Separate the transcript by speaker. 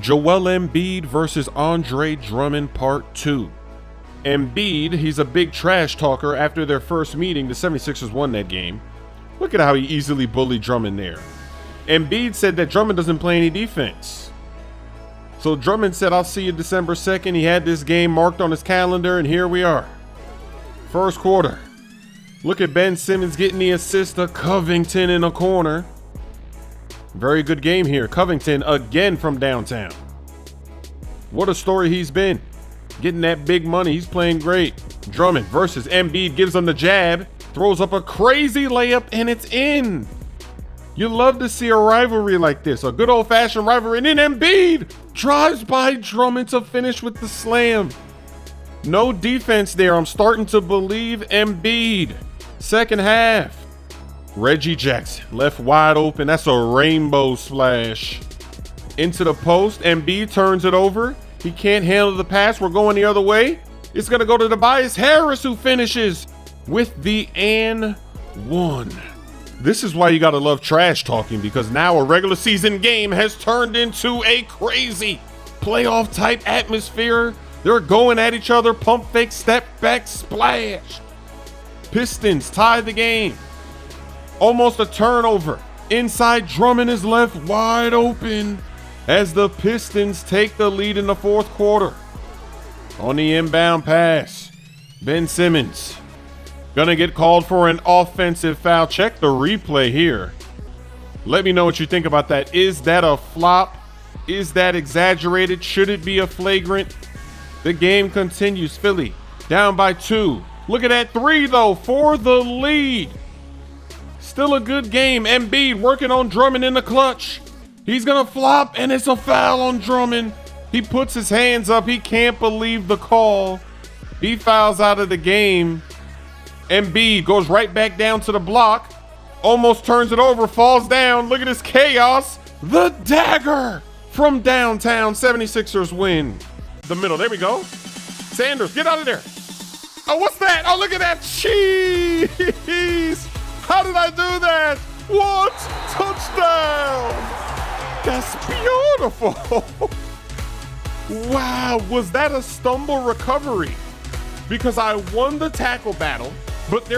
Speaker 1: Joel Embiid versus Andre Drummond Part 2. Embiid, he's a big trash talker. After their first meeting, the 76ers won that game. Look at how he easily bullied Drummond there. Embiid said that Drummond doesn't play any defense. So Drummond said, I'll see you December 2nd. He had this game marked on his calendar, and here we are. First quarter. Look at Ben Simmons getting the assist to Covington in a corner. Very good game here. Covington again from downtown. What a story he's been. Getting that big money. He's playing great. Drummond versus Embiid gives him the jab. Throws up a crazy layup and it's in. You love to see a rivalry like this. A good old-fashioned rivalry. And then Embiid drives by Drummond to finish with the slam. No defense there. I'm starting to believe Embiid. Second half. Reggie Jackson left wide open. That's a rainbow splash. Into the post. Embiid turns it over. He can't handle the pass. We're going the other way. It's going to go to Tobias Harris, who finishes with the and one. This is why you got to love trash talking, because now a regular season game has turned into a crazy playoff type atmosphere. They're going at each other. Pump fake, step back, splash. Pistons tie the game. Almost a turnover. Inside, Drummond is left wide open as the Pistons take the lead in the fourth quarter. On the inbound pass, Ben Simmons gonna get called for an offensive foul. Check the replay here. Let me know what you think about that. Is that a flop? Is that exaggerated? Should it be a flagrant? The game continues. Philly down by 2. Look at that 3 though for the lead. Still a good game. Embiid working on Drummond in the clutch. He's gonna flop and it's a foul on Drummond. He puts his hands up. He can't believe the call. He fouls out of the game. Embiid goes right back down to the block. Almost turns it over, falls down. Look at this chaos. The dagger from downtown. 76ers win. The middle, there we go. Sanders, get out of there. Oh, what's that? Oh, look at that cheese. How did I do that? What? Touchdown. That's beautiful. Wow, was that a stumble recovery? Because I won the tackle battle, but there